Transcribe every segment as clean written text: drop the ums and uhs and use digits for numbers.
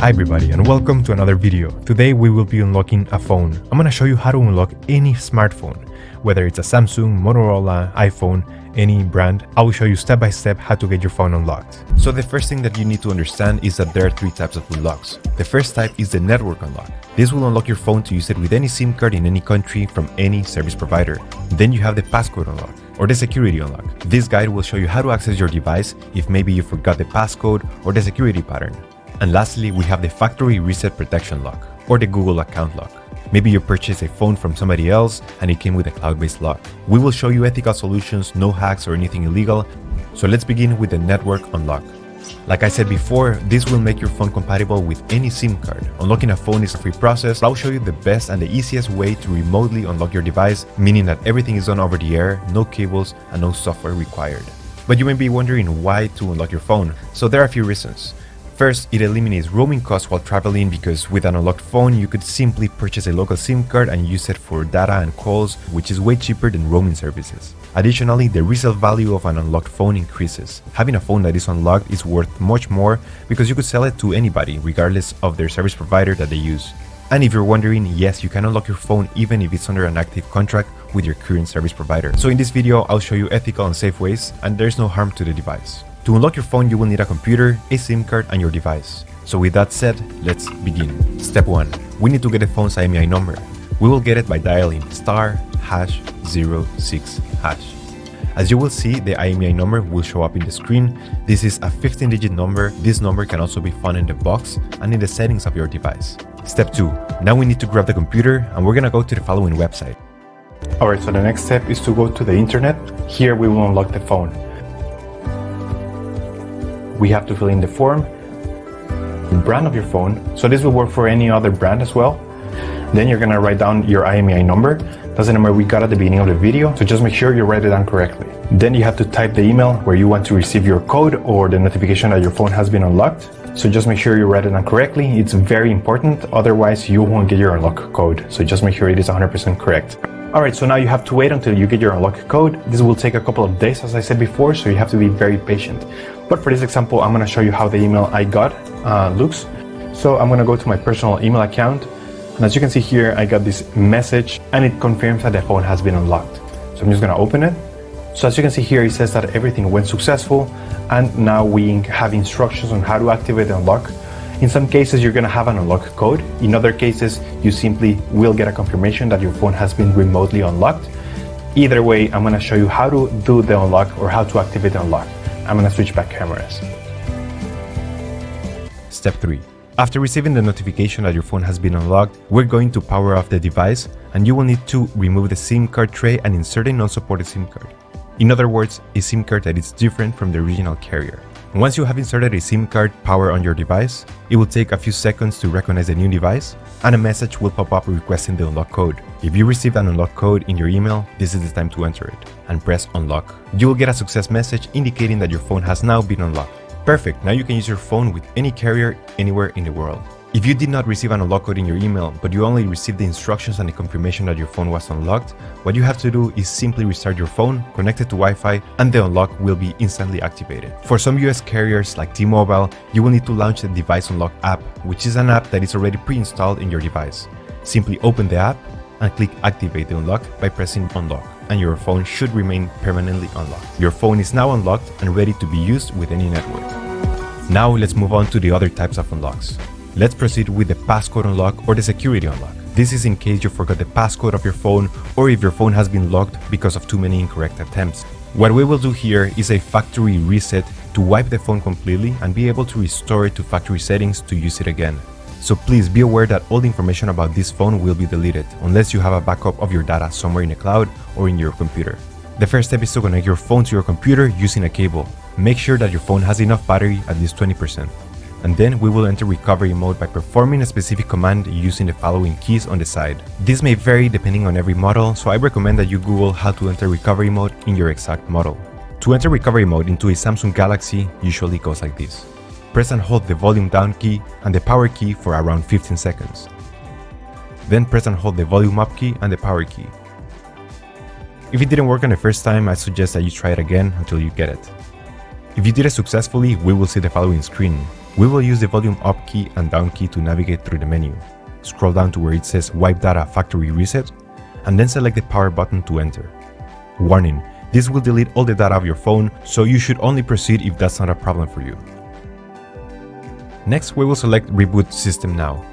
Hi everybody and welcome to another video. Today we will be unlocking a phone. I'm gonna show you how to unlock any smartphone, whether it's a Samsung, Motorola, iPhone, any brand. I will show you step by step how to get your phone unlocked. So the first thing that you need to understand is that there are three types of unlocks. The first type is the network unlock. This will unlock your phone to use it with any SIM card in any country from any service provider. Then you have the passcode unlock or the security unlock. This guide will show you how to access your device if maybe you forgot the passcode or the security pattern. And lastly, we have the factory reset protection lock or the Google account lock. Maybe you purchased a phone from somebody else and it came with a cloud-based lock. We will show you ethical solutions, no hacks or anything illegal. So let's begin with the network unlock. Like I said before, this will make your phone compatible with any SIM card. Unlocking a phone is a free process. I'll show you the best and the easiest way to remotely unlock your device, meaning that everything is done over the air, no cables and no software required. But you may be wondering why to unlock your phone. So there are a few reasons. First, it eliminates roaming costs while traveling because with an unlocked phone, you could simply purchase a local SIM card and use it for data and calls, which is way cheaper than roaming services. Additionally, the resale value of an unlocked phone increases. Having a phone that is unlocked is worth much more because you could sell it to anybody, regardless of their service provider that they use. And if you're wondering, yes, you can unlock your phone even if it's under an active contract with your current service provider. So in this video, I'll show you ethical and safe ways, and there's no harm to the device. To unlock your phone, you will need a computer, a SIM card, and your device. So with that said, let's begin. Step 1. We need to get the phone's IMEI number. We will get it by dialing *#06#. As you will see, the IMEI number will show up in the screen. This is a 15-digit number. This number can also be found in the box and in the settings of your device. Step 2. Now we need to grab the computer and we're gonna go to the following website. Alright, so the next step is to go to the internet. Here we will unlock the phone. We have to fill in the form, the brand of your phone. So this will work for any other brand as well. Then you're gonna write down your IMEI number. That's the number we got at the beginning of the video. So just make sure you write it down correctly. Then you have to type the email where you want to receive your code or the notification that your phone has been unlocked. So just make sure you write it down correctly. It's very important. Otherwise you won't get your unlock code. So just make sure it is 100% correct. Alright, so now you have to wait until you get your unlock code. This will take a couple of days, as I said before, so you have to be very patient. But for this example, I'm going to show you how the email I got looks. So I'm going to go to my personal email account. And as you can see here, I got this message and it confirms that the phone has been unlocked. So I'm just going to open it. So as you can see here, it says that everything went successful. And now we have instructions on how to activate the unlock. In some cases, you're going to have an unlock code. In other cases, you simply will get a confirmation that your phone has been remotely unlocked. Either way, I'm going to show you how to do the unlock or how to activate the unlock. I'm going to switch back cameras. Step 3. After receiving the notification that your phone has been unlocked, we're going to power off the device and you will need to remove the SIM card tray and insert a non-supported SIM card. In other words, a SIM card that is different from the original carrier. Once you have inserted a SIM card power on your device, it will take a few seconds to recognize the new device and a message will pop up requesting the unlock code. If you received an unlock code in your email, this is the time to enter it and press unlock. You will get a success message indicating that your phone has now been unlocked. Perfect, now you can use your phone with any carrier anywhere in the world. If you did not receive an unlock code in your email, but you only received the instructions and the confirmation that your phone was unlocked, what you have to do is simply restart your phone, connect it to Wi-Fi, and the unlock will be instantly activated. For some US carriers like T-Mobile, you will need to launch the Device Unlock app, which is an app that is already pre-installed in your device. Simply open the app and click Activate the unlock by pressing Unlock, and your phone should remain permanently unlocked. Your phone is now unlocked and ready to be used with any network. Now let's move on to the other types of unlocks. Let's proceed with the passcode unlock or the security unlock. This is in case you forgot the passcode of your phone or if your phone has been locked because of too many incorrect attempts. What we will do here is a factory reset to wipe the phone completely and be able to restore it to factory settings to use it again. So please be aware that all the information about this phone will be deleted unless you have a backup of your data somewhere in the cloud or in your computer. The first step is to connect your phone to your computer using a cable. Make sure that your phone has enough battery, at least 20%. And then we will enter recovery mode by performing a specific command using the following keys on the side. This may vary depending on every model, so I recommend that you Google how to enter recovery mode in your exact model. To enter recovery mode into a Samsung Galaxy usually goes like this. Press and hold the volume down key and the power key for around 15 seconds. Then press and hold the volume up key and the power key. If it didn't work on the first time, I suggest that you try it again until you get it. If you did it successfully, we will see the following screen. We will use the volume up key and down key to navigate through the menu. Scroll down to where it says Wipe Data Factory Reset, and then select the power button to enter. Warning, this will delete all the data of your phone, so you should only proceed if that's not a problem for you. Next, we will select Reboot System Now.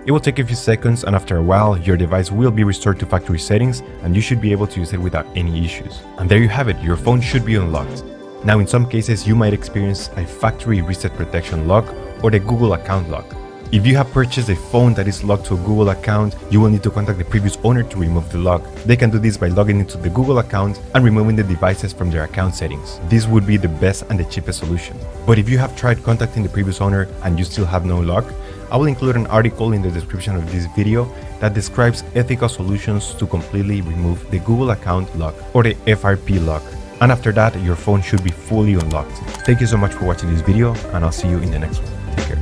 It will take a few seconds, and after a while, your device will be restored to factory settings and you should be able to use it without any issues. And there you have it, your phone should be unlocked. Now in some cases, you might experience a factory reset protection lock or the Google account lock. If you have purchased a phone that is locked to a Google account, you will need to contact the previous owner to remove the lock. They can do this by logging into the Google account and removing the devices from their account settings. This would be the best and the cheapest solution. But if you have tried contacting the previous owner and you still have no lock, I will include an article in the description of this video that describes ethical solutions to completely remove the Google account lock or the FRP lock. And after that, your phone should be fully unlocked. Thank you so much for watching this video, and I'll see you in the next one. Take care.